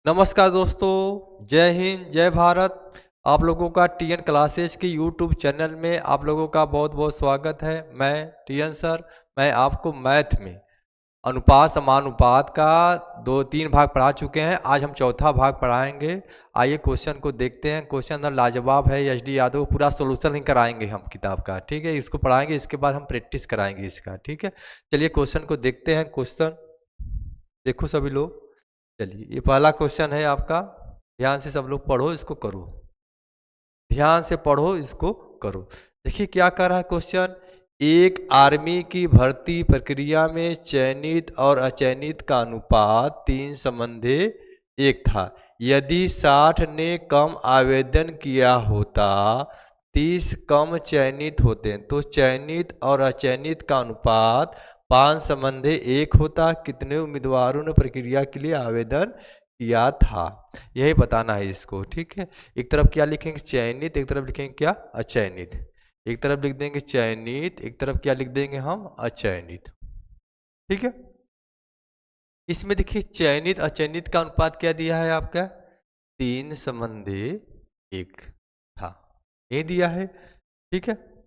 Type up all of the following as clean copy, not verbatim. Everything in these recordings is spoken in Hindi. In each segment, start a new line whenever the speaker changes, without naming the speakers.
नमस्कार दोस्तों, जय हिंद, जय भारत। आप लोगों का टीएन क्लासेस के यूट्यूब चैनल में आप लोगों का बहुत बहुत स्वागत है। मैं टीएन सर। मैं आपको मैथ में अनुपात समानुपात का 2-3 भाग पढ़ा चुके हैं। आज हम चौथा भाग पढ़ाएंगे। आइए क्वेश्चन को देखते हैं। क्वेश्चन लाजवाब है। एच डी यादव पूरा सोल्यूशन ही कराएंगे हम किताब का, ठीक है। इसको पढ़ाएंगे, इसके बाद हम प्रैक्टिस कराएंगे इसका, ठीक है। चलिए क्वेश्चन को देखते हैं। क्वेश्चन देखो सभी लोग। चलिए ये पहला क्वेश्चन है आपका। ध्यान से सब लोग पढ़ो, इसको करो। ध्यान से पढ़ो, इसको करो। देखिए क्या कर रहा है क्वेश्चन। एक आर्मी की भर्ती प्रक्रिया में चयनित और अचयनित का अनुपात 3:1 था। यदि 60 ने कम आवेदन किया होता, 30 कम चयनित होते, तो चयनित और अचयनित का अनुपात 5:1 होता। कितने उम्मीदवारों ने प्रक्रिया के लिए आवेदन किया था, यही बताना है इसको, ठीक है। एक तरफ क्या लिखेंगे, चयनित, एक तरफ लिखेंगे क्या, अचयनित। एक तरफ लिख देंगे चयनित, एक तरफ क्या लिख देंगे हम, अचयनित, ठीक है। इसमें देखिए चयनित अचयनित का अनुपात क्या दिया है आपका, 3:1 था, ये दिया है, ठीक है।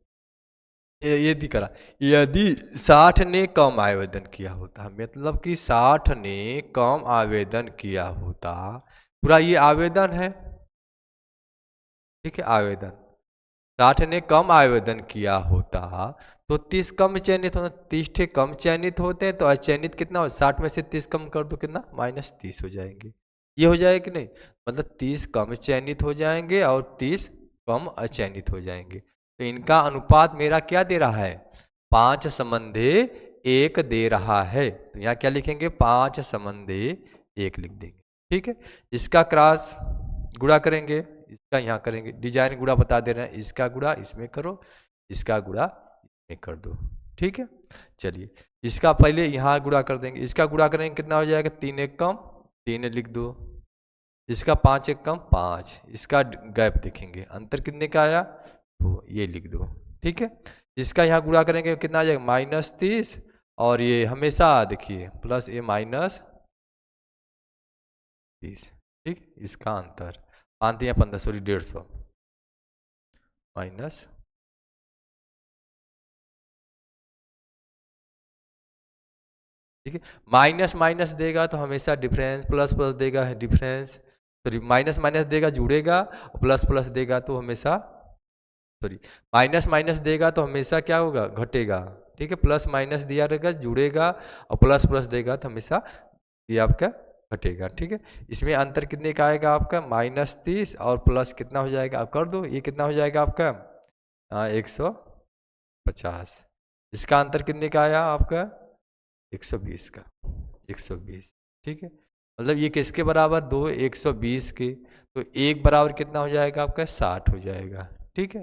ये दिख रहा। यदि 60 ने कम आवेदन किया होता, मतलब कि 60 ने कम आवेदन किया होता, पूरा ये आवेदन है, ठीक है, आवेदन। 60 ने कम आवेदन किया होता तो 30 कम चयनित होता। 30 ठे कम चयनित होते हैं तो अचयनित कितना हो, 60 में से 30 कम कर दो, कितना, -30 हो जाएंगे। ये हो जाएगा कि नहीं, मतलब 30 कम चयनित हो जाएंगे और 30 कम अचयनित हो जाएंगे। तो इनका अनुपात मेरा क्या दे रहा है, 5:1 दे रहा है। तो यहाँ क्या लिखेंगे, 5:1 लिख देंगे, ठीक है। इसका क्रॉस गुणा करेंगे, इसका यहाँ करेंगे, डिजाइन गुणा बता दे रहे हैं, इसका गुणा इसमें करो, इसका गुणा इसमें कर दो, ठीक है। चलिए इसका पहले यहाँ गुणा कर देंगे, इसका गुणा करेंगे कितना हो जाएगा, 3 1 कम 3 लिख दो, इसका 5 1 कम 5, इसका गैप देखेंगे अंतर कितने का आया, तो ये लिख दो, ठीक है। इसका यहाँ गुणा करेंगे कितना आ जाएगा, -30, और ये हमेशा देखिए प्लस ये -30, ठीक। इसका अंतर 5 या 15, सॉरी 150 माइनस, ठीक है। माइनस माइनस देगा तो हमेशा डिफरेंस, प्लस प्लस देगा है डिफरेंस, सॉरी माइनस माइनस देगा जुड़ेगा, और प्लस प्लस देगा तो हमेशा, सॉरी माइनस माइनस देगा तो हमेशा क्या होगा, घटेगा, ठीक है। प्लस माइनस दिया रहेगा जुड़ेगा, और प्लस प्लस देगा तो हमेशा ये आपका घटेगा, ठीक है। इसमें अंतर कितने का आएगा आपका, -30 और प्लस कितना हो जाएगा, आप कर दो, ये कितना हो जाएगा आपका 150। इसका अंतर कितने का आया आपका, 120 का, 120, ठीक है। मतलब ये किसके बराबर, 2 120 के, तो एक बराबर कितना हो जाएगा आपका, 60 हो जाएगा, ठीक है।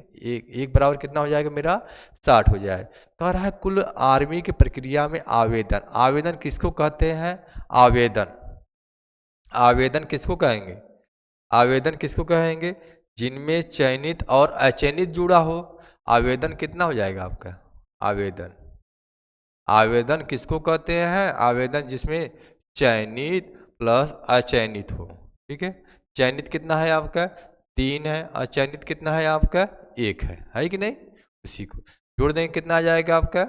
एक बराबर कितना हो जाएगा मेरा, 60 हो जाए। कह रहा है कुल आर्मी की प्रक्रिया में आवेदन, आवेदन किसको कहते हैं, आवेदन, आवेदन किसको कहेंगे, आवेदन किसको कहेंगे, जिनमें चयनित और अचयनित जुड़ा हो। आवेदन कितना हो जाएगा आपका, आवेदन, आवेदन किसको कहते हैं, आवेदन जिसमें चयनित प्लस अचयनित हो, ठीक है। चयनित कितना है आपका, 3 है, अचयनित कितना है आपका, 1 है कि नहीं। उसी को जोड़ देंगे कितना आ जाएगा आपका,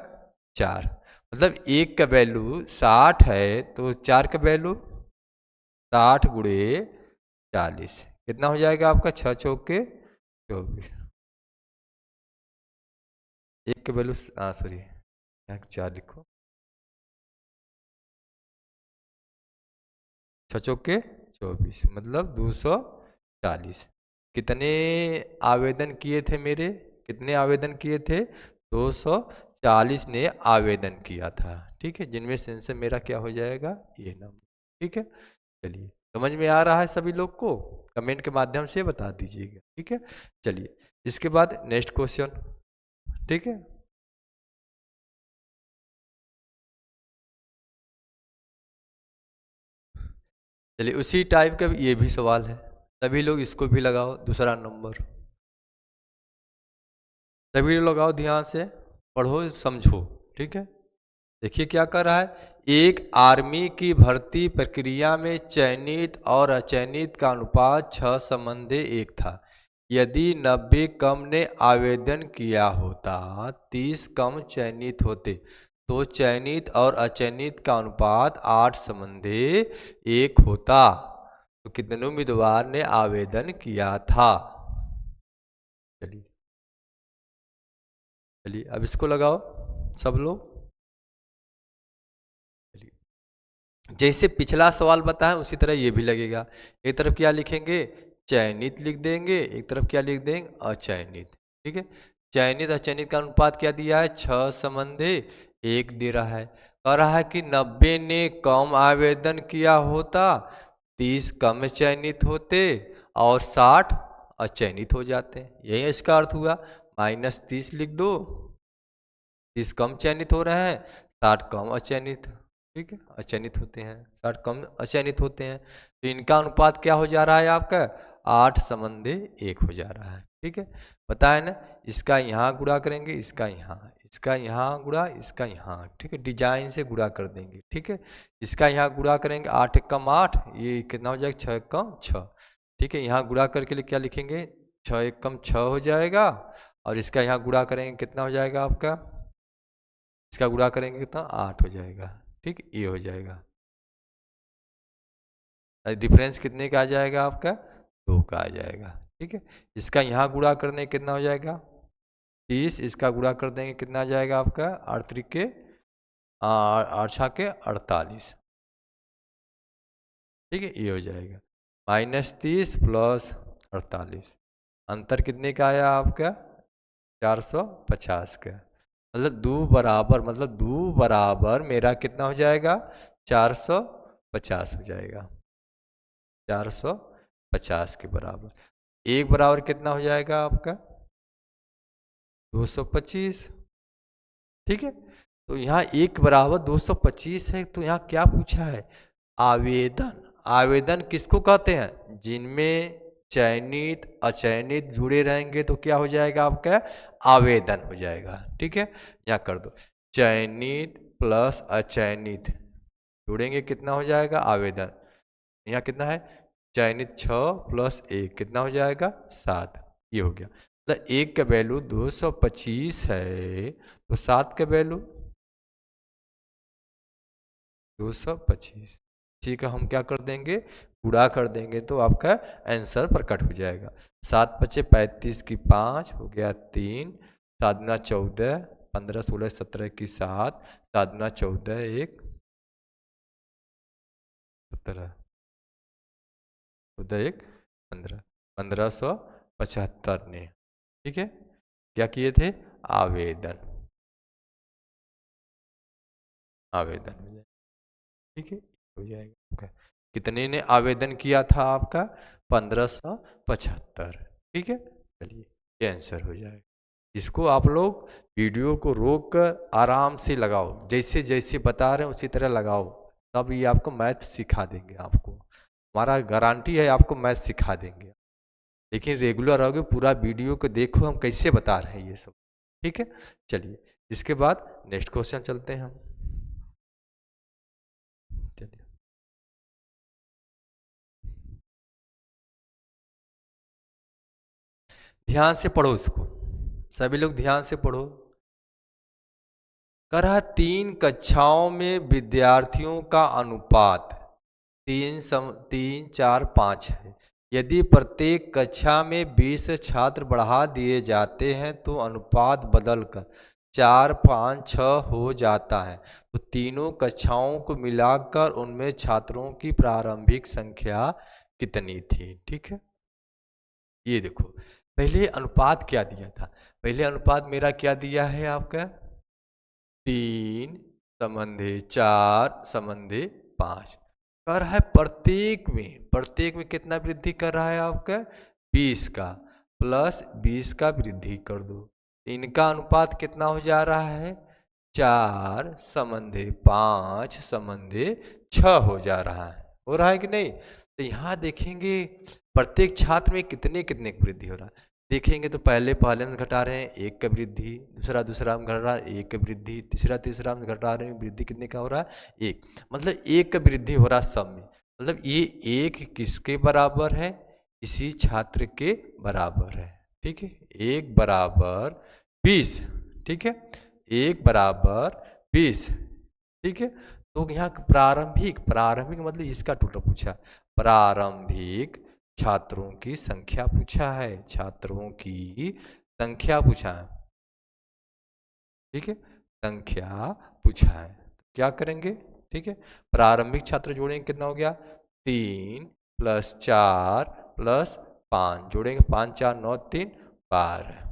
4। मतलब 1 का वैल्यू 60 है तो 4 का वैल्यू 60 गुणे 40 कितना हो जाएगा आपका, 6 चौके 24। 1 का वैल्यू, सॉरी 4 लिखो, 6 चौके 24 मतलब 240। कितने आवेदन किए थे मेरे, कितने आवेदन किए थे, 240 ने आवेदन किया था, ठीक है। जिनमें से मेरा क्या हो जाएगा, ये नंबर, ठीक है। चलिए समझ में आ रहा है सभी लोग को, कमेंट के माध्यम से बता दीजिएगा, ठीक है। चलिए इसके बाद नेक्स्ट क्वेश्चन, ठीक है। चलिए उसी टाइप का ये भी सवाल है, सभी लोग इसको भी लगाओ, दूसरा नंबर, सभी लोग लगाओ, ध्यान से पढ़ो समझो, ठीक है। देखिए क्या कर रहा है, एक आर्मी की भर्ती प्रक्रिया में चयनित और अचयनित का अनुपात 6:1 था। यदि 90 कम ने आवेदन किया होता, 30 कम चयनित होते, तो चयनित और अचयनित का अनुपात 8:1 होता। तो कितने उम्मीदवार ने आवेदन किया था? चलिए चलिए अब इसको लगाओ सब लोग। जैसे पिछला सवाल बताया उसी तरह ये भी लगेगा। एक तरफ क्या लिखेंगे, चयनित लिख देंगे, एक तरफ क्या लिख देंगे, अचयनित। ठीक है, चयनित अचयनित का अनुपात क्या दिया है, 6:1 दे रहा है। कह रहा है कि 90 ने कम आवेदन किया होता, 30 कम चयनित होते और 60 अचयनित हो जाते। यही इसका अर्थ हुआ। -30 लिख दो, 30 कम चयनित हो रहे हैं, 60 कम अचयनित। ठीक है, अचयनित होते हैं, 60 कम अचयनित होते हैं। तो इनका अनुपात क्या हो जा रहा है आपका, 8:1 हो जा रहा है। ठीक है, पता है ना, इसका यहाँ गुणा करेंगे, इसका यहाँ गुणा, इसका यहाँ। ठीक है, डिजाइन से गुणा कर देंगे। ठीक है, इसका यहाँ गुणा करेंगे, 8 एकम 8, ये कितना हो जाएगा, 6 एकम 6। ठीक है, यहाँ गुणा करके लिए क्या लिखेंगे, 6 एकम 6 हो जाएगा। और इसका यहाँ गुणा करेंगे कितना हो जाएगा आपका, इसका गुणा करेंगे कितना, 8 हो जाएगा। ठीक, ये हो जाएगा। डिफरेंस कितने का आ जाएगा आपका, 2 का आ जाएगा। ठीक है, इसका यहाँ गुणा करने कितना हो जाएगा, 30, इसका गुणा कर देंगे कितना आ जाएगा आपका, 8 त्रिके 8 छाके 48। ठीक है, ये हो जाएगा -30 + 48। अंतर कितने का आया आपका, 450 का। मतलब दो बराबर, मतलब दो बराबर मेरा कितना हो जाएगा, 450 हो जाएगा, 450 के बराबर। एक बराबर कितना हो जाएगा आपका, 225। ठीक है, तो यहाँ एक बराबर 225 है। तो यहाँ क्या पूछा है, आवेदन। आवेदन किसको कहते हैं, जिनमें चयनित अचयनित जुड़े रहेंगे तो क्या हो जाएगा आपका, आवेदन हो जाएगा। ठीक है, यहाँ कर दो, चयनित प्लस अचयनित जुड़ेंगे कितना हो जाएगा, आवेदन। यहाँ कितना है, चयनित 6 + 1 कितना हो जाएगा, 7। ये हो गया, मतलब 1 का वैल्यू 225 है, तो 7 का वैल्यू 225। ठीक है, हम क्या कर देंगे, गुणा कर देंगे तो आपका आंसर प्रकट हो जाएगा। 7 × 5 = 35 की 5 हो गया 3, 7 × 14, 15, 16, 17 की 7, 7 × 14 1 17, 14 1 15, 1575 ने। ठीक है, क्या किए थे, आवेदन, आवेदन हो जाएगा। ठीक है, हो जाएगा आपका। कितने ने आवेदन किया था आपका, 1575। ठीक है, चलिए ये आंसर हो जाएगा। इसको आप लोग वीडियो को रोक कर आराम से लगाओ, जैसे जैसे बता रहे हैं उसी तरह लगाओ, तब ये आपको मैथ सिखा देंगे। आपको हमारा गारंटी है, आपको मैथ सिखा देंगे। लेकिन रेगुलर रहोगे, पूरा वीडियो को देखो हम कैसे बता रहे हैं ये सब। ठीक है, चलिए इसके बाद नेक्स्ट क्वेश्चन चलते हैं हम। चलिए ध्यान से पढ़ो इसको, सभी लोग ध्यान से पढ़ो। कह रहा 3 कक्षाओं में विद्यार्थियों का अनुपात 3 4 5 है। यदि प्रत्येक कक्षा में 20 छात्र बढ़ा दिए जाते हैं तो अनुपात बदलकर 4 5 6 हो जाता है। तो तीनों कक्षाओं को मिलाकर उनमें छात्रों की प्रारंभिक संख्या कितनी थी। ठीक है, ये देखो पहले अनुपात क्या दिया था, पहले अनुपात मेरा क्या दिया है आपका, 3:4:5 कर है। प्रत्येक में कितना वृद्धि कर रहा है आपका, 20 का, प्लस 20 का वृद्धि कर दो। इनका अनुपात कितना हो जा रहा है, 4:5:6 हो जा रहा है। हो रहा है कि नहीं। तो यहाँ देखेंगे प्रत्येक छात्र में कितने कितने की वृद्धि हो रहा है। देखेंगे तो पहले में घटा रहे हैं 1 का वृद्धि, दूसरा में घट रहा है 1 का वृद्धि, तीसरा में घटा रहे हैं वृद्धि कितने का हो रहा है 1, मतलब 1 का वृद्धि हो रहा है सब में। मतलब ये 1 किसके बराबर है, इसी छात्र के बराबर है। ठीक है, 1 बराबर 20। ठीक है, 1 बराबर 20। ठीक है, तो यहाँ प्रारंभिक मतलब इसका टोटल पूछा, प्रारंभिक छात्रों की संख्या पूछा है, छात्रों की संख्या पूछा है। ठीक है, संख्या पूछा है, क्या करेंगे। ठीक है, प्रारंभिक छात्र जोड़ेंगे कितना हो गया 3 + 4 + 5, जोड़ेंगे 5 4 9 3 12।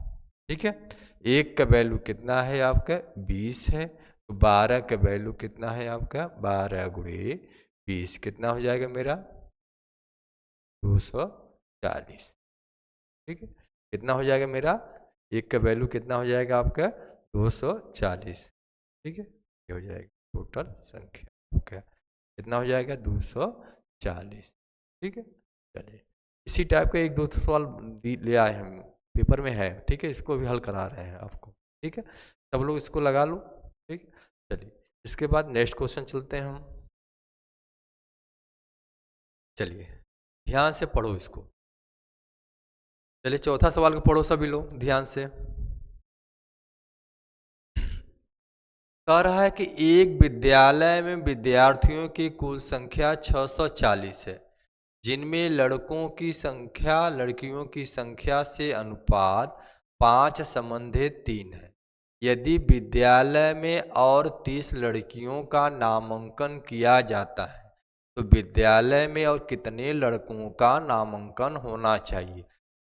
ठीक है, 1 का वैल्यू कितना है आपका 20 है, तो 12 का वैल्यू कितना है आपका 12 × 20 कितना हो जाएगा मेरा 240। ठीक है, कितना हो जाएगा मेरा 1 का वैल्यू कितना हो जाएगा आपका 240। ठीक है, ये हो जाएगा टोटल संख्या आपका कितना हो जाएगा 240। ठीक है, चलिए इसी टाइप का 1 2 सवाल ले आए हम, पेपर में है। ठीक है, इसको भी हल करा रहे हैं आपको। ठीक है, सब लोग इसको लगा लो। ठीक है, चलिए इसके बाद नेक्स्ट क्वेश्चन चलते हैं हम। चलिए ध्यान से पढ़ो इसको। चलिए चौथा सवाल को पढ़ो सभी लोग ध्यान से। कह रहा है कि एक विद्यालय में विद्यार्थियों की कुल संख्या 640 है, जिनमें लड़कों की संख्या लड़कियों की संख्या से अनुपात 5:3 है। यदि विद्यालय में और 30 लड़कियों का नामांकन किया जाता है तो विद्यालय में और कितने लड़कों का नामांकन होना चाहिए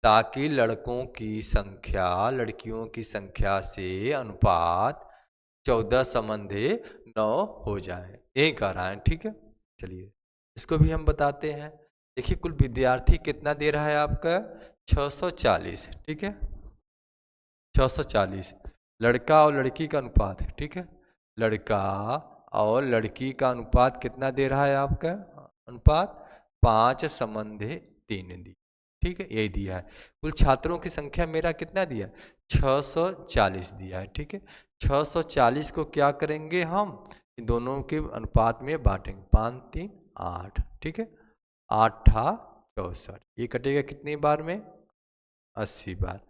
ताकि लड़कों की संख्या लड़कियों की संख्या से अनुपात 14:9 हो जाए, यही कह रहा है। ठीक है, चलिए इसको भी हम बताते हैं। देखिए कुल विद्यार्थी कितना दे रहा है आपका 640। ठीक है, 640 लड़का और लड़की का अनुपात है। ठीक है, लड़का और लड़की का अनुपात कितना दे रहा है आपका अनुपात 5:3 दी। ठीक है, यही दिया है। कुल छात्रों की संख्या मेरा कितना दिया 640 दिया है। ठीक है, 640 को क्या करेंगे हम इन दोनों के अनुपात में बांटेंगे 5 3 8। ठीक है, 8 64, ये कटेगा कितनी बार में 80 बार।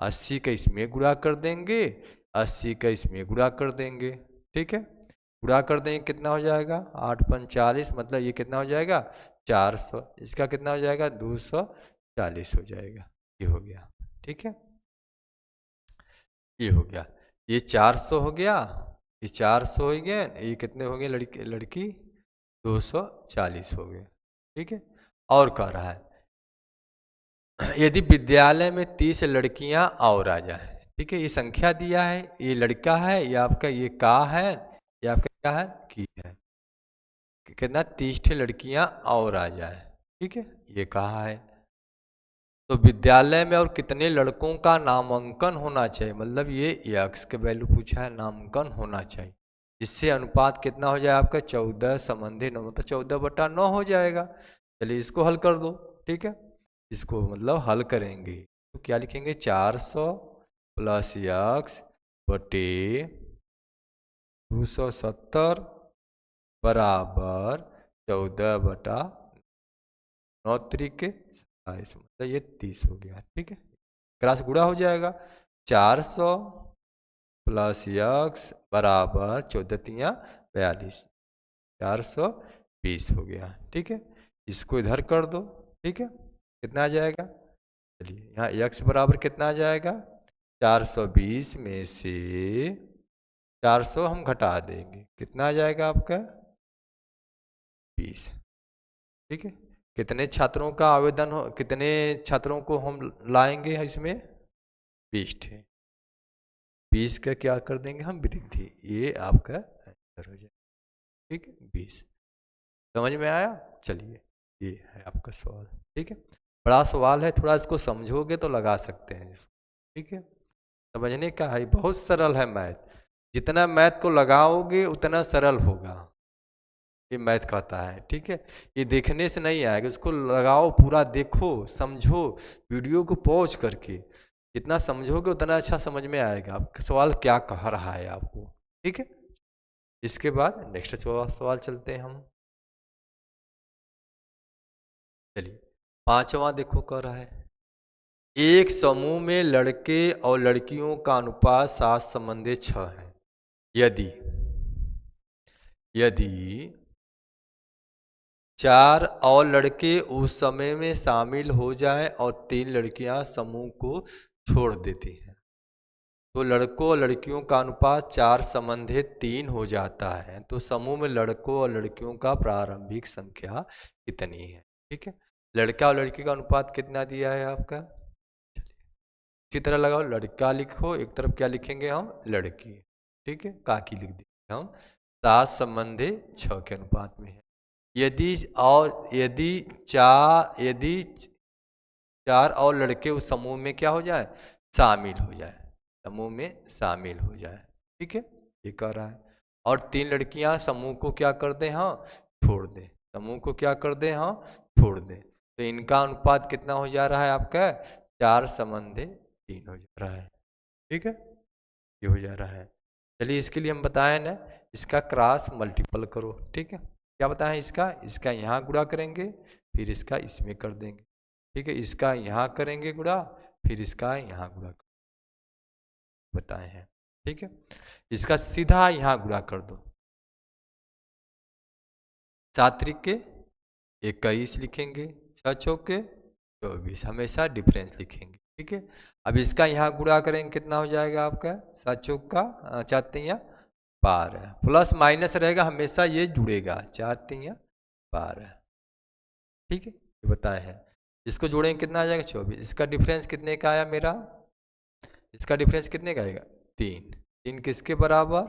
80 का इसमें गुणा कर देंगे, 80 का इसमें गुणा कर देंगे। ठीक है, गुणा कर देंगे कितना हो जाएगा 8 × 40, मतलब ये कितना हो जाएगा 400, इसका कितना हो जाएगा 240 हो जाएगा। ये हो गया। ठीक है, ये हो गया, ये 400 हो गया, ये 400 हो गया, ये कितने हो गए लड़की लड़की 240 हो गए। ठीक है, और कह रहा है यदि विद्यालय में 30 लड़कियां और आ जाए। ठीक है, ये संख्या दिया है, ये लड़का है, ये आपका ये का है, ये आपका क्या है की है, कितना 30 लड़कियां और आ जाए। ठीक है, ये कहा है तो विद्यालय में और कितने लड़कों का नामांकन होना चाहिए, मतलब ये x के वैल्यू पूछा है, नामांकन होना चाहिए, जिससे अनुपात कितना हो जाए आपका 14:9, मतलब 14/9 हो जाएगा। चलिए इसको हल कर दो। ठीक है, इसको मतलब हल करेंगे तो क्या लिखेंगे 400 + x बटे 270 बराबर 14/9 तरीके 27, मतलब ये 30 हो गया। ठीक है, क्रॉस गुणा हो जाएगा 400 + x बराबर 14 × 42, 420 हो गया। ठीक है, इसको इधर कर दो। ठीक है, कितना आ जाएगा, चलिए यहाँ x बराबर कितना आ जाएगा 420 में से 400 हम घटा देंगे, कितना आ जाएगा आपका 20। ठीक है, कितने छात्रों का आवेदन हो, कितने छात्रों को हम लाएंगे इसमें 20 थे, 20 का क्या कर देंगे हम वृद्धि, ये आपका आंसर हो जाए। ठीक है, 20 समझ में आया। चलिए ये है आपका सवाल। ठीक है, बड़ा सवाल है, थोड़ा इसको समझोगे तो लगा सकते हैं इसको। ठीक है, समझने का है, बहुत सरल है मैथ, जितना मैथ को लगाओगे उतना सरल होगा। ये मैथ कहता है। ठीक है, ये देखने से नहीं आएगा, उसको लगाओ, पूरा देखो, समझो, वीडियो को पॉज करके। जितना समझोगे उतना अच्छा समझ में आएगा आपका सवाल क्या कह रहा है आपको। ठीक है, इसके बाद नेक्स्ट सवाल चलते हैं हम। चलिए, पांचवा देखो कह रहा है, एक समूह में लड़के और लड़कियों का अनुपात 7:6 है। यदि यदि 4 और लड़के उस समय में शामिल हो जाएं और 3 लड़कियां समूह को छोड़ देती हैं, तो लड़कों और लड़कियों का अनुपात 4:3 हो जाता है। तो समूह में लड़कों और लड़कियों का प्रारंभिक संख्या कितनी है? ठीक है, लड़का और लड़की का अनुपात कितना दिया है आपका? इसी तरह लगाओ, लड़का लिखो, एक तरफ क्या लिखेंगे हम? लड़की। ठीक है, काकी लिख देंगे हम, 7:6 के अनुपात में है। यदि चार और लड़के उस समूह में क्या हो जाए? शामिल हो जाए, समूह में शामिल हो जाए। ठीक है, ये कह रहा है। और 3 लड़कियां समूह को क्या कर दें? हाँ, छोड़ दें। समूह को क्या कर दें? हाँ, छोड़ दें। तो इनका अनुपात कितना हो जा रहा है आपका? 4:3 हो जा रहा है। ठीक है, ये हो जा रहा है। चलिए, इसके लिए हम बताएं ना, इसका क्रॉस मल्टीपल करो। ठीक है, क्या बताएं? इसका यहाँ गुणा करेंगे, फिर इसका इसमें कर देंगे। ठीक है, इसका यहाँ करेंगे गुणा, फिर इसका यहाँ गुणा बताए हैं। ठीक है, इसका सीधा यहाँ गुणा कर दो, 7 त्रिके 21 लिखेंगे, 6 चौके 24, हमेशा डिफरेंस लिखेंगे। ठीक है, अब इसका यहाँ गुणा करेंगे, कितना हो जाएगा आपका? 7 चौका 4 तिया 12, प्लस माइनस रहेगा, हमेशा ये जुड़ेगा, 4 तिया 12। ठीक है, ये बताए हैं। इसको जोड़ेंगे कितना आ जाएगा? 24। इसका डिफरेंस कितने का आया मेरा? इसका डिफरेंस कितने का आएगा? 3। 3 किसके बराबर?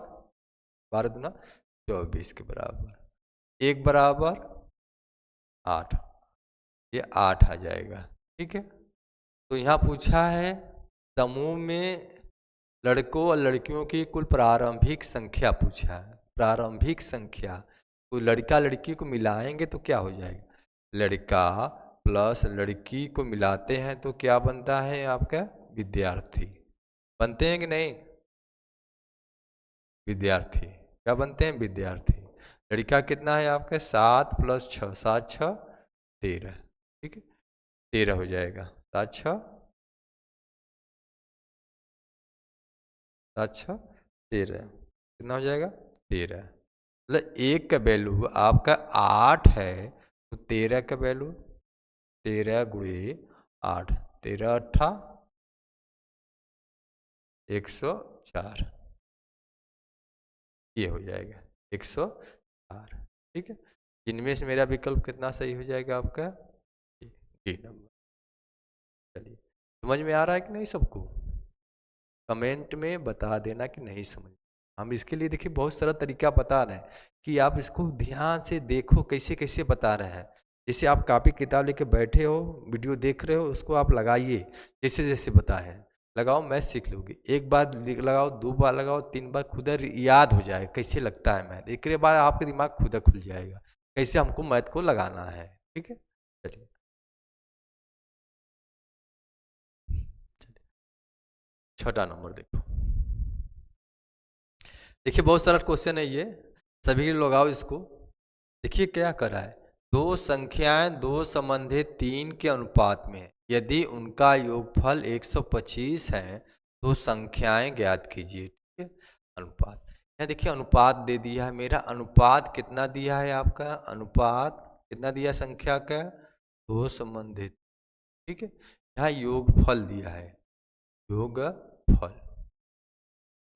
12 दूना 24 के बराबर, 1 बराबर 8, ये 8 आ जाएगा। ठीक है, तो यहाँ पूछा है समूह में लड़कों और लड़कियों की कुल प्रारंभिक संख्या पूछा है। प्रारंभिक संख्या, तो लड़का लड़की को मिलाएंगे तो क्या हो जाएगा? लड़का प्लस लड़की को मिलाते हैं तो क्या बनता है आपका? विद्यार्थी। बनते हैं कि नहीं? विद्यार्थी। क्या बनते हैं? विद्यार्थी। लड़का कितना है आपका? 7 + 6, 7 6 13। ठीक है, 13 हो जाएगा, 7 6 13, कितना हो जाएगा? 13। मतलब एक का वैल्यू आपका 8 है, तो 13 का वैल्यू 13 × 8, 13 8 104, ये हो जाएगा 104। ठीक है, इनमें से मेरा विकल्प कितना सही हो जाएगा आपका? D number. चलिए, समझ में आ रहा है कि नहीं सबको? कमेंट में बता देना कि नहीं समझ। हम इसके लिए देखिए बहुत सारा तरीका बता रहे हैं कि आप इसको ध्यान से देखो, कैसे कैसे बता रहे हैं। जैसे आप कॉपी किताब लेके बैठे हो, वीडियो देख रहे हो, उसको आप लगाइए जैसे जैसे बताए, लगाओ, मैथ सीख लोगे। एक बार लगाओ, 2 बार लगाओ, 3 बार, खुद याद हो जाए कैसे लगता है मैथ। एक बार आपका दिमाग खुद खुल जाएगा कैसे हमको मैथ को लगाना है। ठीक है, चलिए छठा नंबर देखो। देखिए बहुत सारा क्वेश्चन है ये, सभी लगाओ इसको। देखिए क्या कर रहा है, दो संख्याएं दो संबंधित 3 के अनुपात में है। यदि उनका योगफल 125 है तो संख्याएं ज्ञात कीजिए। ठीक है, अनुपात, यहाँ देखिए अनुपात दे दिया है मेरा। अनुपात कितना दिया है आपका? अनुपात कितना दिया संख्या का? दो संबंधित। ठीक है, यहाँ योगफल दिया है, योगफल,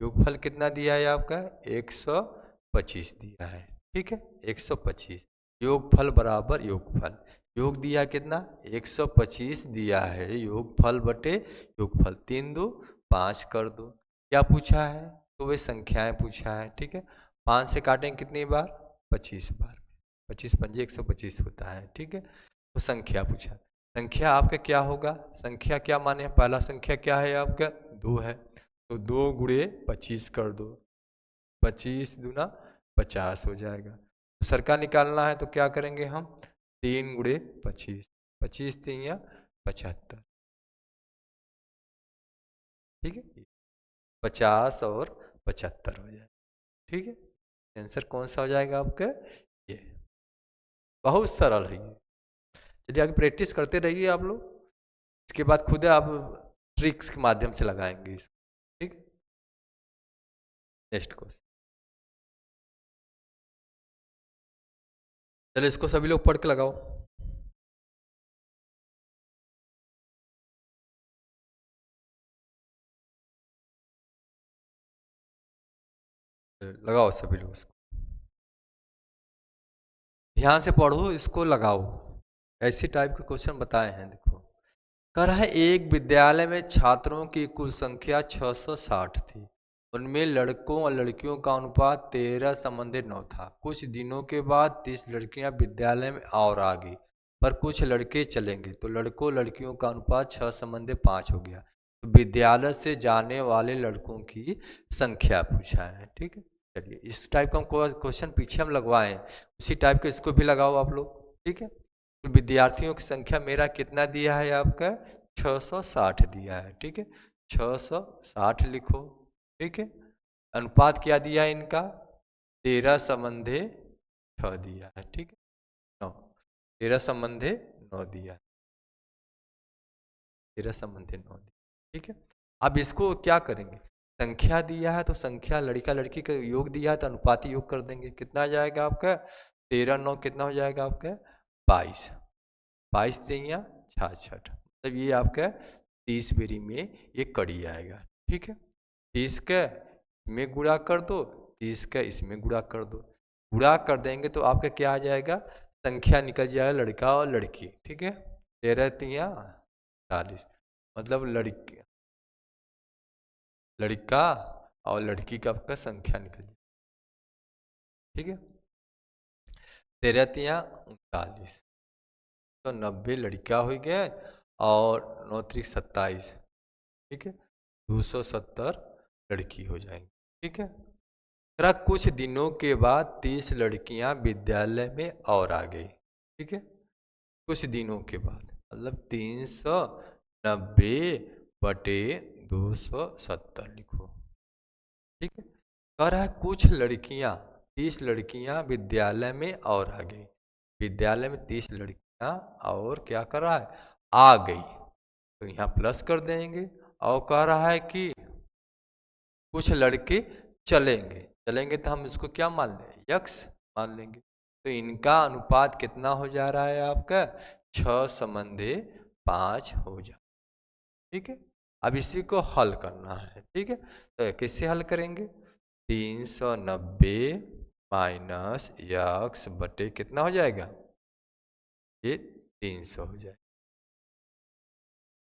योगफल कितना दिया है आपका? 125 दिया है। ठीक है, 125, योगफल बराबर योगफल, योग दिया कितना? 125 दिया है, योगफल बटे योगफल, 3 2 5 कर दो। क्या पूछा है? तो वे संख्याएं पूछा है। ठीक है, 5 से काटेंगे कितनी बार? 25 बार, 25 पंजे 125 होता है। ठीक है, तो संख्या पूछा। संख्या आपका क्या होगा? संख्या क्या माने? पहला संख्या क्या है आपका? 2 है, तो 2 × 25 कर दो, 25 दूना 50 हो जाएगा। दूसर का निकालना है तो क्या करेंगे हम, 3 गुणे 25, 25 3 या 75, ठीक है, 50 और 75 हो जाए, ठीक है। आंसर कौन सा हो जाएगा आपका, ये। बहुत सरल है ये। चलिए आगे प्रैक्टिस करते रहिए आप लोग, इसके बाद खुद आप ट्रिक्स के माध्यम से लगाएंगे इसको, ठीक। नेक्स्ट क्वेश्चन, चलिए इसको सभी लोग पढ़ के लगाओ। लगाओ सभी लोग इसको, ध्यान से पढ़ो, इसको लगाओ। ऐसी टाइप के क्वेश्चन बताए हैं, देखो। कह रहा है एक विद्यालय में छात्रों की कुल संख्या 660 थी, उनमें लड़कों और लड़कियों का अनुपात 13:9 था। कुछ दिनों के बाद 30 लड़कियां विद्यालय में और आ गई, पर कुछ लड़के चलेंगे, तो लड़कों लड़कियों का अनुपात 6:5 हो गया। तो विद्यालय से जाने वाले लड़कों की संख्या पूछा है, ठीक है। चलिए इस टाइप का क्वेश्चन पीछे हम लगवाए हैं, उसी टाइप के इसको भी लगाओ आप लोग, ठीक है। तो विद्यार्थियों की संख्या मेरा कितना दिया है आपका, 660 दिया है, ठीक है। 660 लिखो, ठीक है। अनुपात क्या दिया है इनका, 13:6 दिया है, ठीक है, 9, 13:9 दिया है, 13:9 दिया, ठीक है। अब इसको क्या करेंगे, संख्या दिया है तो संख्या लड़का लड़की का योग दिया है तो अनुपाती योग कर देंगे, कितना आ जाएगा आपका, 13:9 कितना हो जाएगा आपका, 22, 22 3 66, मतलब ये आपका 30 बेरी में ये कड़ी आएगा, ठीक है। 30 का में गुणा कर दो, 30 का इसमें गुणा कर दो, गुणा कर देंगे तो आपका क्या आ जाएगा, संख्या निकल जाएगा लड़का और लड़की, ठीक है। 13 3 40, मतलब लड़का और लड़की का आपका संख्या निकल जाए, ठीक है। 13 3 39, तो 90 लड़का हो गया और 9 3 27, ठीक है, 270 लड़की हो जाएंगी, ठीक है। जरा कुछ दिनों के बाद 30 लड़कियां विद्यालय में और आ गई, ठीक है। कुछ दिनों के बाद मतलब 390 बटे 270 लिखो, ठीक है। कह रहा है कुछ लड़कियां, 30 लड़कियां विद्यालय में और आ गई, विद्यालय में 30 लड़कियां और क्या कर रहा है, आ गई, तो यहाँ प्लस कर देंगे। और कह रहा है कि कुछ लड़के चलेंगे, चलेंगे तो हम इसको क्या मान लें, यक्स मान लेंगे, तो इनका अनुपात कितना हो जा रहा है आपका, 6:5 हो जा, ठीक है। अब इसी को हल करना है, ठीक है। तो किससे हल करेंगे, 390 माइनस यक्स बटे कितना हो जाएगा, ये 300 हो जाएगा,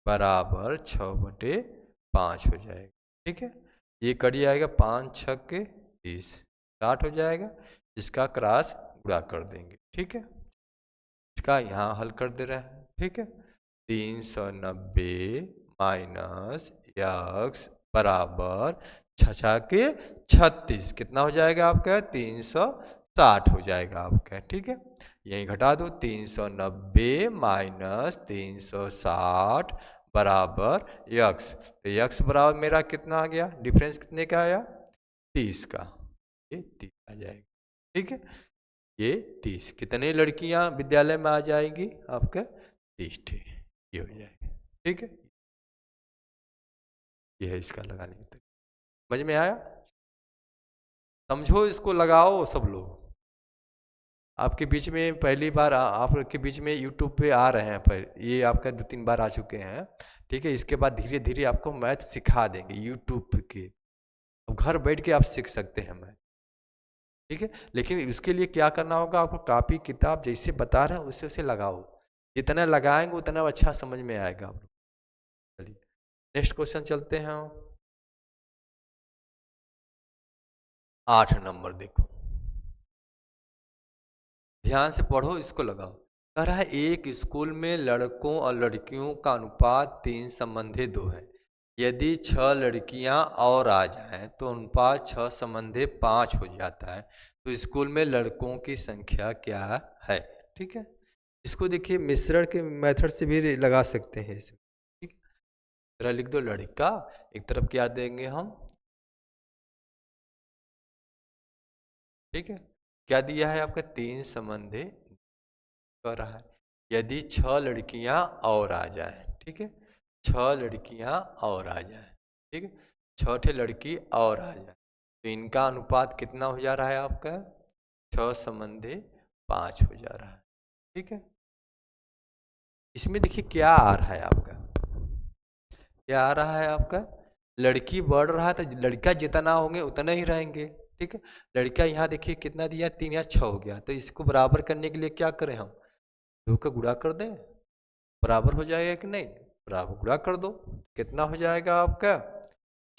बराबर 6/5 हो जाएगा, ठीक है। ये कड़ी आएगा 5 6 के 30, 60 हो जाएगा, इसका क्रॉस गुणा कर देंगे, ठीक है। इसका यहाँ हल कर दे रहा है, ठीक है। 390 माइनस यक्स बराबर 6 के 36, कितना हो जाएगा आपका, 360 हो जाएगा आपका, ठीक है। यही घटा दो, 390 माइनस 360 बराबर यक्स, तो यक्स बराबर मेरा कितना आ गया, डिफरेंस कितने का आया, 30 का, ये 30 आ जाएगा, ठीक है। ये 30, कितने लड़कियां विद्यालय में आ जाएंगी आपका, 30 ठी, ये हो जाएगा, ठीक है। ये है इसका लगाने की तरीका, समझ में आया, समझो इसको लगाओ सब लोग। आपके बीच में पहली बार आपके बीच में यूट्यूब पे आ रहे हैं, पर ये आपका 2-3 बार आ चुके हैं, ठीक है। इसके बाद धीरे धीरे आपको मैथ सिखा देंगे यूट्यूब के, अब घर बैठ के आप सीख सकते हैं मैथ, ठीक है। लेकिन उसके लिए क्या करना होगा, आपको कॉपी किताब जैसे बता रहे हैं उसे उसे लगाओ, जितना लगाएंगे उतना अच्छा समझ में आएगा आप लोग। चलिए नेक्स्ट क्वेश्चन चलते हैं, 8 नंबर देखो, ध्यान से पढ़ो, इसको लगाओ। कह रहा है एक स्कूल में लड़कों और लड़कियों का अनुपात 3:2 है, यदि 6 लड़कियां और आ जाएं तो अनुपात 6 संबंधी 5 हो जाता है। तो स्कूल में लड़कों की संख्या क्या है? ठीक है, इसको देखिए मिश्रण के मेथड से भी लगा सकते हैं इसे। ठीक है, जरा लिख दो लड़का, एक तरफ क्या देंगे हम, ठीक है, क्या दिया है आपका 3 संबंधी कर रहा है। यदि 6 लड़कियां और आ जाए, ठीक है, 6 लड़कियां और आ जाए, ठीक है, 6 ठे लड़की और आ जाए तो इनका अनुपात कितना हो जा रहा है आपका? 6 संबंधी 5 हो जा रहा है। ठीक है, इसमें देखिए क्या आ रहा है आपका, क्या आ रहा है आपका, लड़की बढ़ रहा है तो लड़का जितना होंगे उतना ही रहेंगे। ठीक है, लड़का यहाँ देखिए कितना दिया, 3 या 6 हो गया, तो इसको बराबर करने के लिए क्या करें हम, 2 का गुणा कर दें, बराबर हो जाएगा कि नहीं, बराबर गुणा कर दो, कितना हो जाएगा आपका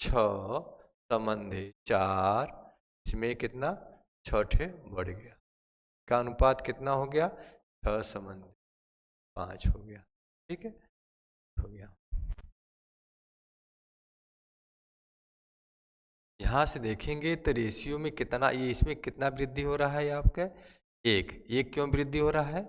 6 संबंधी 4, इसमें कितना 6 ठे बढ़ गया, का अनुपात कितना हो गया 6 संबंधी 5 हो गया। ठीक है, हो गया। यहाँ से देखेंगे तो रेशियो में कितना, ये इसमें कितना वृद्धि हो रहा है आपका, एक, एक क्यों वृद्धि हो रहा है,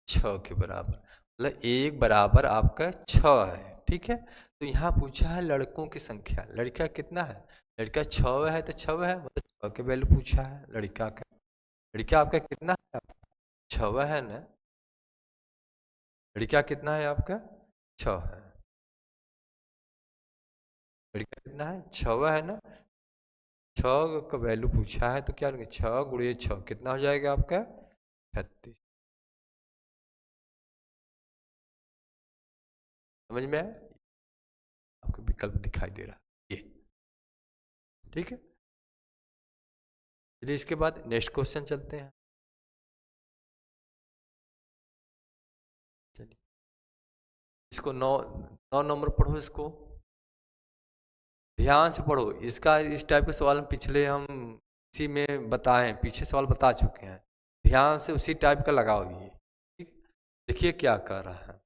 6 के बराबर, मतलब 1 बराबर आपका 6 है। ठीक है, तो यहाँ पूछा है लड़कों की संख्या, लड़का कितना है, लड़का 6 है तो 6 है, मतलब 6 के वैल्यू पूछा है लड़का का, लड़का आपका कितना है, 6 है ना, लड़का कितना है आपका 6 है, लड़का कितना है 6 है ना, 6 का वैल्यू पूछा है तो क्या लेंगे, 6 गुणे 6 कितना हो जाएगा आपका 36। समझ में आया, आपको विकल्प दिखाई दे रहा है ये। ठीक है, चलिए इसके बाद नेक्स्ट क्वेश्चन चलते हैं। चलिए इसको 9 नंबर पढ़ो, इसको ध्यान से पढ़ो, इसका इस टाइप के सवाल पिछले हम इसी में बताएं, पीछे सवाल बता चुके हैं, ध्यान से उसी टाइप का लगाओ ये। ठीक, देखिए क्या कर रहा है,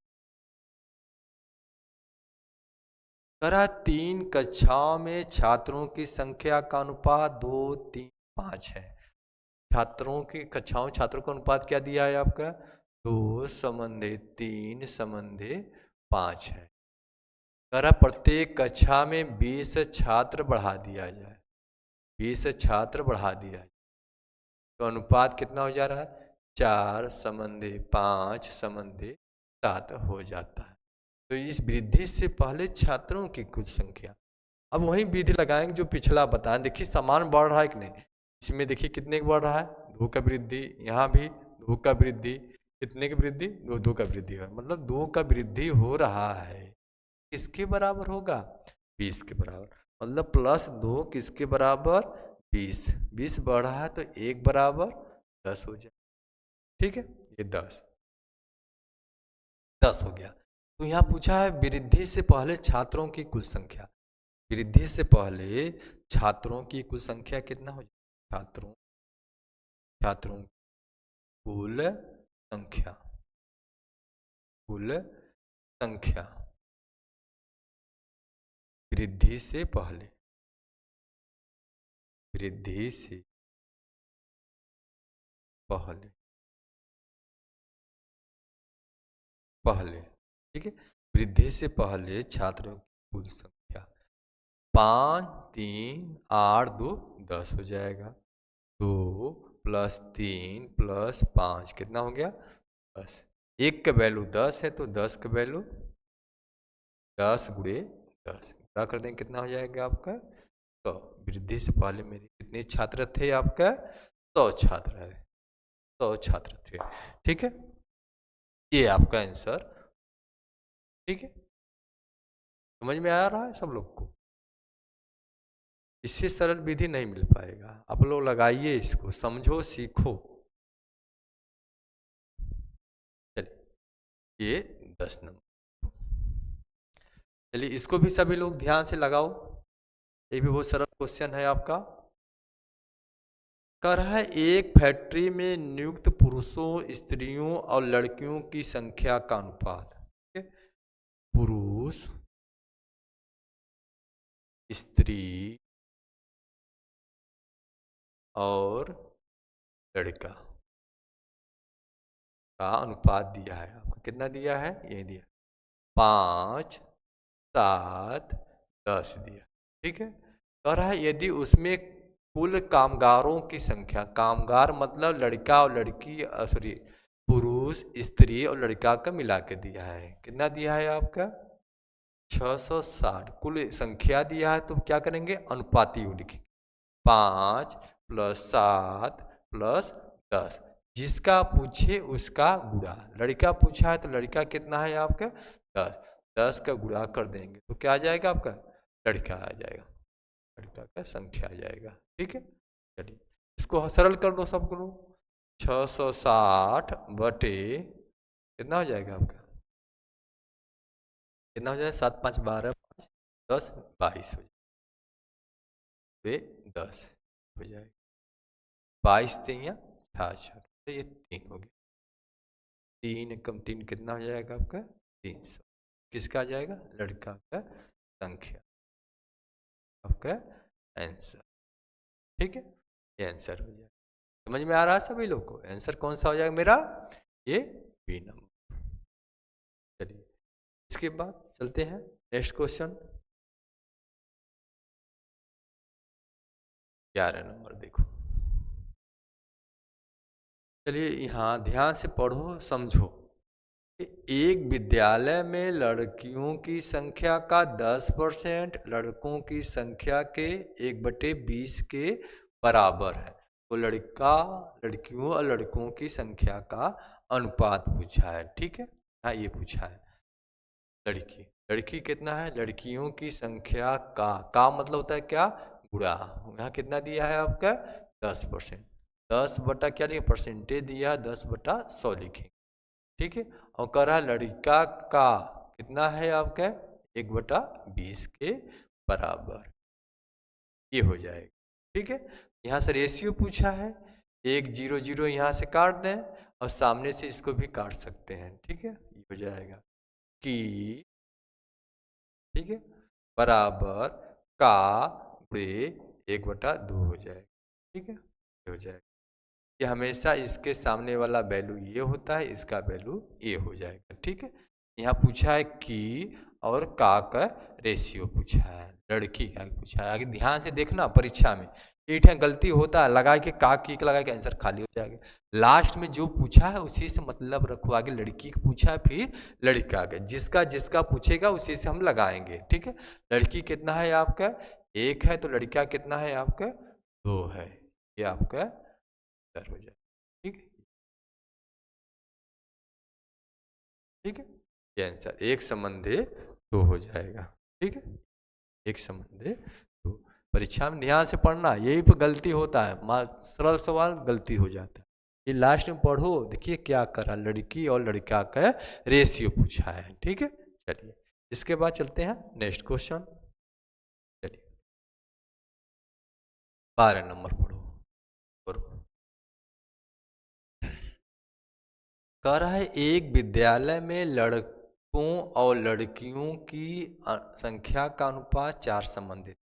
करा 3 कक्षाओं में छात्रों की संख्या का अनुपात 2, 3, 5 है। छात्रों की कक्षाओं छात्रों का अनुपात क्या दिया है आपका, 2 संबंधी 3 संबंधी 5 है। करा प्रत्येक कक्षा में 20 छात्र बढ़ा दिया जाए, 20 छात्र बढ़ा दिया जाए तो अनुपात कितना हो जा रहा है, 4 संबंधी 5 संबंधी 7 हो जाता है। तो इस वृद्धि से पहले छात्रों की कुल संख्या, अब वही विधि लगाएंगे जो पिछला बताएं, देखिए समान बढ़ रहा है कि नहीं, इसमें देखिए कितने का बढ़ रहा है, 2 का वृद्धि, यहाँ भी 2 का वृद्धि, कितने की वृद्धि, 2 का वृद्धि है, मतलब 2 का वृद्धि हो रहा है, किसके बराबर होगा, 20 के बराबर, मतलब +2 किसके बराबर 20, 20 बढ़ रहा है तो 1 बराबर 10 हो जाए। ठीक है, ये 10 हो गया। तो यहाँ पूछा है वृद्धि से पहले छात्रों की कुल संख्या, वृद्धि से पहले छात्रों की कुल संख्या कितना हो जाए, छात्रों छात्रों कुल संख्या, कुल संख्या वृद्धि से पहले, वृद्धि से पहले, पहले, ठीक है, वृद्धि से पहले छात्रों की कुल संख्या 5, 3, 8, 2, 10 हो जाएगा, 2 + 3 + 5 कितना हो गया 10, 1 का वैल्यू 10 है तो 10 का वैल्यू 10 गुणे 10 क्या कर देंगे, कितना हो जाएगा आपका 100। वृद्धि से पहले मेरे कितने छात्र थे आपका 100 छात्र है, 100 छात्र थे। ठीक है, ये आपका आंसर। ठीक है, समझ में आ रहा है सब लोग को, इससे सरल विधि नहीं मिल पाएगा, आप लोग लगाइए इसको, समझो सीखो। चलिए ये 10 नंबर, चलिए इसको भी सभी लोग ध्यान से लगाओ, ये भी बहुत सरल क्वेश्चन है आपका। कर है एक फैक्ट्री में नियुक्त पुरुषों, स्त्रियों और लड़कियों की संख्या का अनुपात, ठीक है? पुरुष, स्त्री और लड़का का अनुपात दिया है आपको। कितना दिया है? ये दिया 5, 7, 10 दिया। ठीक है, कह रहा है यदि उसमें कुल कामगारों की संख्या, कामगार मतलब लड़का और लड़की, सॉरी पुरुष स्त्री और लड़का का मिला के दिया है। कितना दिया है आपका? 660। कुल संख्या दिया है तो क्या करेंगे? अनुपाती लिखेंगे। 5 + 7 + 10, जिसका पूछे उसका गुणा। लड़का पूछा है तो लड़का कितना है आपका? 10। 10 का गुणा कर देंगे तो क्या आ जाएगा आपका? लड़का आ जाएगा, लड़का का संख्या आ जाएगा। ठीक है, चलिए इसको सरल कर दो सब करो। 660 बटे कितना हो जाएगा आपका? कितना हो जाएगा? 7 5 12 5 10 22 हो जाएगा। 10 हो जाएगा। 22 3 66, तो ये 3 हो गया। 3 कम 3 कितना हो जाएगा आपका? 300। किसका आ जाएगा? लड़का का संख्या, आपका आंसर। ठीक है, ये आंसर हो जाएगा। समझ में आ रहा है सभी लोग को? आंसर कौन सा हो जाएगा मेरा? ये बी नंबर। चलिए इसके बाद चलते हैं नेक्स्ट क्वेश्चन। 11 नंबर देखो। चलिए यहाँ ध्यान से पढ़ो समझो। एक विद्यालय में लड़कियों की संख्या का 10% लड़कों की संख्या के 1/20 के बराबर है। तो लड़का लड़कियों और लड़कों की संख्या का अनुपात पूछा है। ठीक है, हाँ ये पूछा है। लड़की लड़की कितना है? लड़कियों की संख्या का मतलब होता है क्या? गुणा। यहाँ कितना दिया है आपका? 10%। 10 बटा क्या लिखे? परसेंटेज दिया 10/100 लिखे। ठीक है, और कह रहा है लड़का का कितना है आपका? 1/20 के बराबर, ये हो जाएगा। ठीक है, यहाँ से रेशियो पूछा है। 1 0 0 यहाँ से काट दें और सामने से इसको भी काट सकते हैं। ठीक है, ये हो जाएगा कि, ठीक है, बराबर का गुणे 1/2 हो जाएगा। ठीक है, ये हो जाएगा। ये हमेशा इसके सामने वाला वैल्यू ये होता है, इसका वैल्यू ये हो जाएगा। ठीक है, यहाँ पूछा है कि और का रेशियो पूछा है, लड़की का पूछा है। आगे ध्यान से देखना परीक्षा में एक गलती होता है, लगा के का की लगा के आंसर खाली हो जाएगा। लास्ट में जो पूछा है उसी से मतलब रखो। आगे लड़की का पूछा है फिर लड़का का, जिसका जिसका पूछेगा उसी से हम लगाएंगे। ठीक है, लड़की कितना है आपका? 1 है, तो लड़का कितना है आपका? 2 है। ये आपका हो जाए। ठीक है, ठीक है, ये आंसर 1/2 हो जाएगा। ठीक है, 1/2। परीक्षा में ध्यान से पढ़ना, यही पर गलती होता है, सरल सवाल गलती हो जाता है। ये लास्ट में पढ़ो, देखिए क्या करा, लड़की और लड़का का रेशियो पूछा है। ठीक है, चलिए इसके बाद चलते हैं नेक्स्ट क्वेश्चन। चलिए 12 नंबर पढ़ो करो। कह रहा है एक विद्यालय में लड़कों और लड़कियों की संख्या का अनुपात 4 संबंधित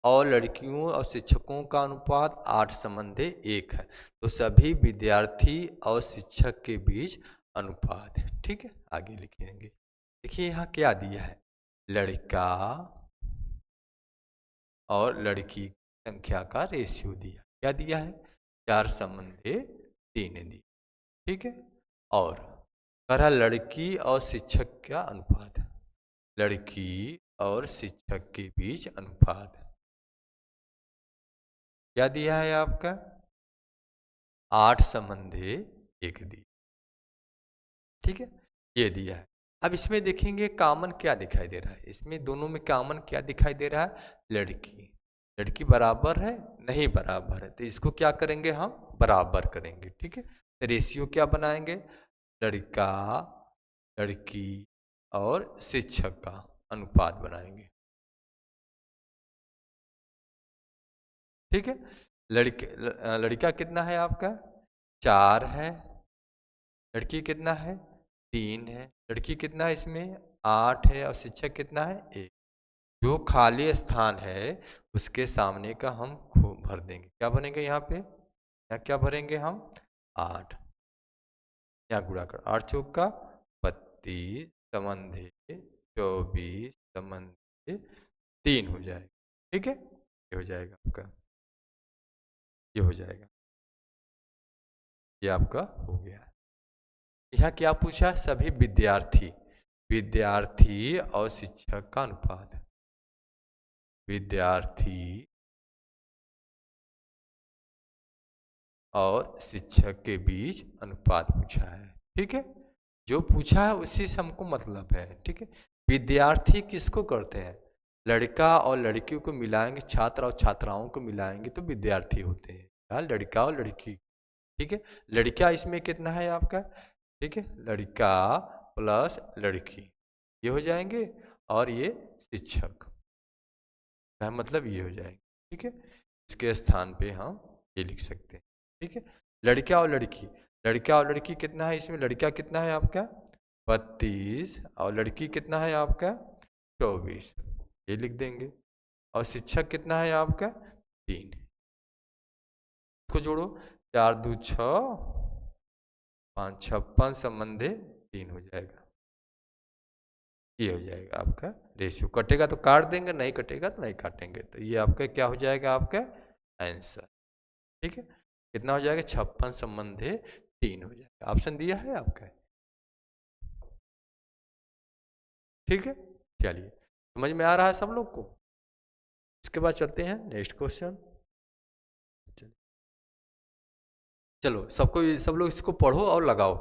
और लड़कियों और शिक्षकों का अनुपात 8 संबंधे 1 है। तो सभी विद्यार्थी और शिक्षक के बीच अनुपात है। ठीक है, आगे लिखेंगे। देखिए यहाँ क्या दिया है, लड़का और लड़की संख्या का रेशियो दिया। क्या दिया है? 4 संबंधे 3 दिया। ठीक है, और कह रहा लड़की और शिक्षक का अनुपात, लड़की और शिक्षक के बीच अनुपात क्या दिया है आपका? 8 संबंधे 1 दिया। ठीक है, ये दिया है। अब इसमें देखेंगे कॉमन क्या दिखाई दे रहा है, इसमें दोनों में कॉमन क्या दिखाई दे रहा है? लड़की। लड़की बराबर है? नहीं बराबर है, तो इसको क्या करेंगे हम? बराबर करेंगे। ठीक है, रेशियो क्या बनाएंगे? लड़का लड़की और शिक्षक का अनुपात बनाएंगे। ठीक है, लड़का कितना है आपका? 4 है। लड़की कितना है? 3 है। लड़की कितना है इसमें? 8 है और शिक्षक कितना है? 1। जो खाली स्थान है उसके सामने का हम भर देंगे। क्या बनेंगे यहाँ पे, यहाँ क्या भरेंगे हम, 8, यहाँ गुणा कर, 8 चौक का 32 समंधे 24 समंधे 3 हो जाएगा। ठीक है, ये हो जाएगा आपका, ये हो जाएगा, ये आपका हो गया। यहाँ क्या पूछा, सभी विद्यार्थी, विद्यार्थी और शिक्षक का अनुपात, विद्यार्थी और शिक्षक के बीच अनुपात पूछा है। ठीक है, जो पूछा है उसी से हमको मतलब है। ठीक है, विद्यार्थी किसको करते हैं, लड़का और लड़कियों को मिलाएंगे, छात्र और छात्राओं को मिलाएंगे तो विद्यार्थी होते हैं, या लड़का और लड़की। ठीक है, लड़का इसमें कितना है आपका, ठीक है, लड़का प्लस लड़की ये हो जाएंगे, और ये शिक्षक का मतलब ये हो जाएंगे। ठीक है, इसके स्थान पे हम ये लिख सकते हैं। ठीक है, लड़का और लड़की, लड़का और लड़की कितना है इसमें, लड़का कितना है आपका 32 और लड़की कितना है आपका 24, ये लिख देंगे, और शिक्षक कितना है आपका 3, इसको जोड़ो, 4 2 6 5 56 संबंधे 3 हो जाएगा, ये हो जाएगा आपका रेशियो। कटेगा तो काट देंगे, नहीं कटेगा तो नहीं काटेंगे, तो ये आपका क्या हो जाएगा, आपका आंसर। ठीक है, कितना हो जाएगा 56 संबंधे 3 हो जाएगा, ऑप्शन दिया है आपका। ठीक है, चलिए समझ में आ रहा है सब लोग को। इसके बाद चलते हैं नेक्स्ट क्वेश्चन। चलो सब लोग इसको पढ़ो और लगाओ।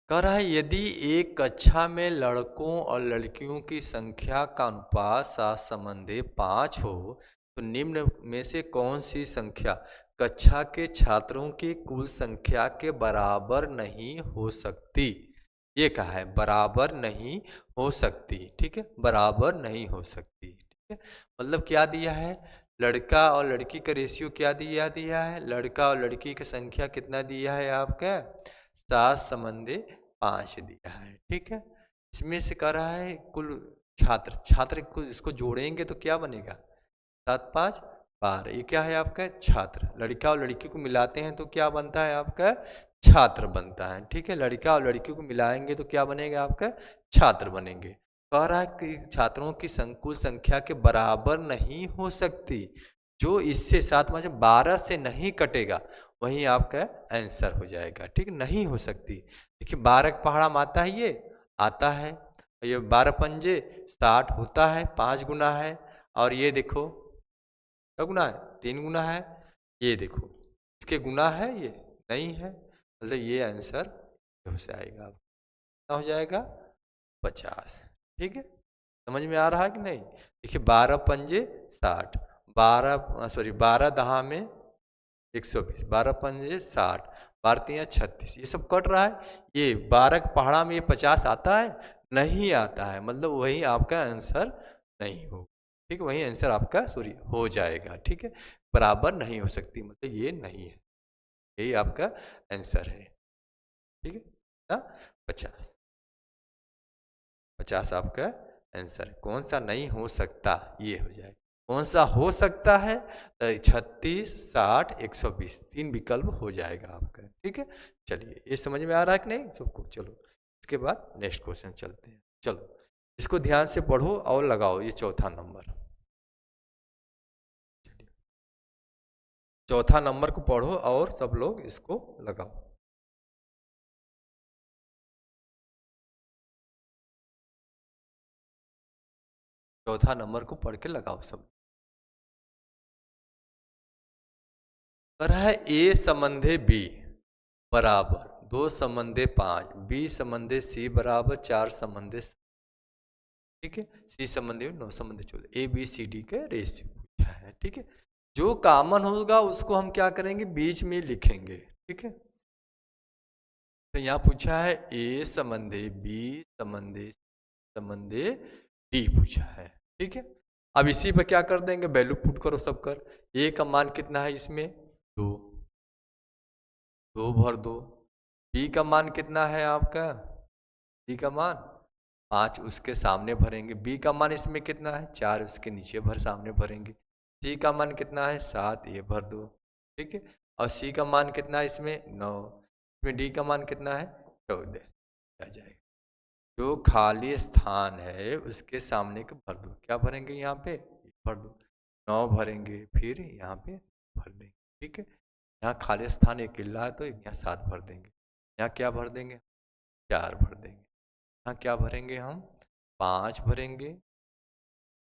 कह रहा है यदि एक कक्षा में लड़कों और लड़कियों की संख्या का अनुपात सहसंबंधी 5 हो तो निम्न में से कौन सी संख्या कक्षा के छात्रों की कुल संख्या के बराबर नहीं हो सकती। ये कहा है बराबर नहीं हो सकती। ठीक है, बराबर नहीं हो सकती। ठीक है, मतलब क्या दिया है, लड़का और लड़की का रेशियो क्या दिया है, लड़का और लड़की की संख्या कितना दिया है आपका 7/5 दिया है। ठीक है, इसमें से कह रहा है कुल छात्र को इसको जोड़ेंगे तो क्या बनेगा 7 5 12, ये क्या है आपका छात्र, लड़का और लड़की को मिलाते हैं तो क्या बनता है आपका छात्र बनता है। ठीक है, लड़का और लड़की को मिलाएंगे तो क्या बनेगा आपका छात्र बनेंगे। कह रहा है कि छात्रों की कुल संख्या के बराबर नहीं हो सकती, जो इससे 7 5 12 से नहीं कटेगा वही आपका आंसर हो जाएगा। ठीक, नहीं हो सकती। देखिए 12 का पहाड़ा में आता है, ये आता है, ये 12 पंजे 60 होता है, 5 गुना है, और ये देखो क्या गुना है 3 गुना है, ये देखो इसके गुना है, ये नहीं है, मतलब ये आंसर हो जाएगा, कितना हो जाएगा 50। ठीक है, समझ में आ रहा है कि नहीं। देखिए 12 पंजे 60, 12 दहा में 120, 12 पंजे 60, 12 3 36, ये सब कट रहा है, ये 12 का पहाड़ा में ये 50 आता है, नहीं आता है, मतलब वही आपका आंसर नहीं हो। ठीक है, वही आंसर आपका सॉरी हो जाएगा। ठीक है, बराबर नहीं हो सकती, मतलब ये नहीं है, यही आपका आंसर है। ठीक है ना, 50 50 आपका आंसर। कौन सा नहीं हो सकता, ये हो जाएगा। कौन सा हो सकता है, 36 60 120, 3 विकल्प हो जाएगा आपका। ठीक है, चलिए ये समझ में आ रहा है कि नहीं सबको। चलो इसके बाद नेक्स्ट क्वेश्चन चलते हैं। चलो इसको ध्यान से पढ़ो और लगाओ, ये चौथा नंबर, चौथा नंबर को पढ़ो और सब लोग इसको लगाओ। चौथा नंबर को पढ़ के लगाओ सब। कर है ए संबंधे बी बराबर 2 संबंधे 5, बी संबंधे सी बराबर 4 संबंधे। ठीक है, सी संबंधी 9 संबंधी 14, ए बी सी डी के रेशियो पूछा है। ठीक है, जो कॉमन होगा उसको हम क्या करेंगे बीच में लिखेंगे। ठीक है, तो यहाँ पूछा है ए संबंधी बी संबंधी संबंधी डी पूछा है। ठीक है, अब इसी पर क्या कर देंगे वैल्यू पुट करो सब कर। ए का मान कितना है इसमें 2, 2 भर दो। बी का मान कितना है आपका, बी का मान 5 उसके सामने भरेंगे। बी का मान इसमें कितना है 4, उसके नीचे सामने भरेंगे। सी का मान कितना है 7, ये भर दो। ठीक है, और सी का मान कितना है इसमें 9, इसमें डी का मान कितना है 14 आ जाएगा। जो खाली स्थान है उसके सामने का भर दो। क्या भरेंगे यहाँ पे भर दो, 9 भरेंगे, फिर यहाँ पे भर देंगे। ठीक है, यहाँ खाली स्थान एक किला है तो यहाँ 7 भर देंगे। यहाँ क्या भर देंगे 4 भर देंगे। यहाँ क्या भरेंगे हम 5 भरेंगे,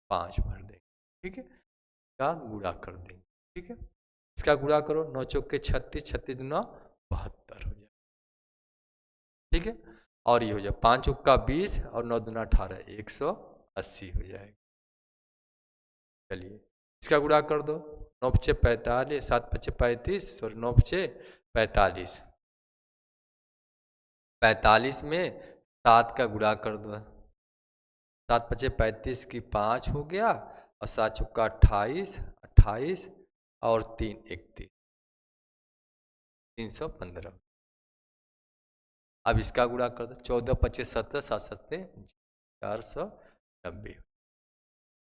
5 भर देंगे। ठीक है, का गुणा कर देंगे। ठीक है, इसका गुणा करो, 9 चौक के 36, 36 दूना 72 हो जाए। ठीक है, और ये हो जाए 5 चौक का 20 और 9 दूना 18, 180 हो जाएगा। चलिए इसका गुणा कर दो, 9 पचे 45, 7 पचे 35 और 9 पचे 45, 45 में 7 का गुणा कर दो, 7 पचे 35 की 5 हो गया और 7 चौका 28, 28 और 3 31, 315। अब इसका गुणा कर दो, 14 25 17, 7 7 490।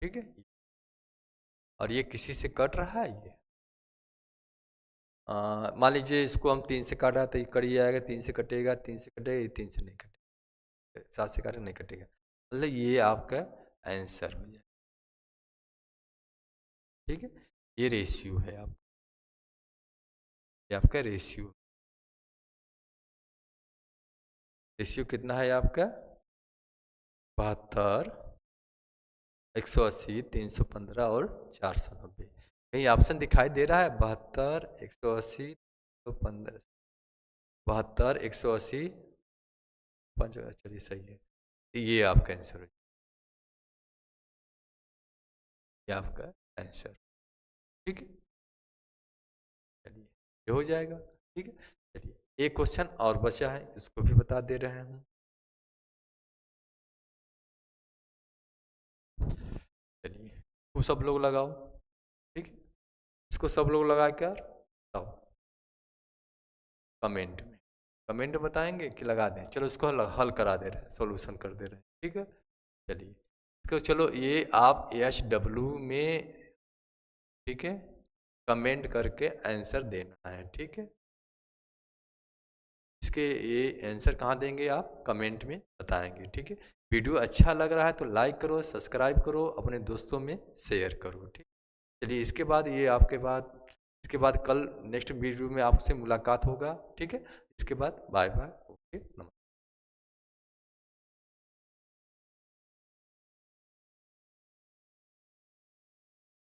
ठीक है, और ये किसी से कट रहा है ये, मान लीजिए इसको हम 3 से काटा तो ये कट जाएगा, 3 से कटेगा, 3 से कटेगा, ये 3 से नहीं कटेगा, 7 से काटे नहीं कटेगा, मतलब ये आपका आंसर हो जाए। ठीक है, ये रेशियो है आप, ये आपका रेशियो, रेशियो कितना है आपका 72, 180, 315 और 490। कहीं ऑप्शन दिखाई दे रहा है 72, 180, 315, 72, 180, 5, चलिए सही है, ये आपका आंसर है, ये आपका आंसर। ठीक है, चलिए ये हो जाएगा। ठीक है, चलिए एक क्वेश्चन और बचा है, इसको भी बता दे रहे हैं। चलिए वो सब लोग लगाओ। ठीक है, इसको सब लोग लगा कर तब कमेंट में, कमेंट बताएंगे कि लगा दें, चलो इसको हल करा दे रहे हैं, सॉल्यूशन कर दे रहे हैं। ठीक है, चलिए इसको चलो ये आप SW में, ठीक है, कमेंट करके आंसर देना है। ठीक है, इसके ये आंसर कहाँ देंगे आप कमेंट में बताएंगे। ठीक है, वीडियो अच्छा लग रहा है तो लाइक करो, सब्सक्राइब करो, अपने दोस्तों में शेयर करो। ठीक, चलिए इसके बाद ये आपके बाद, इसके बाद कल नेक्स्ट वीडियो में आपसे मुलाकात होगा। ठीक है, इसके बाद बाय बाय, ओके, नमस्कार।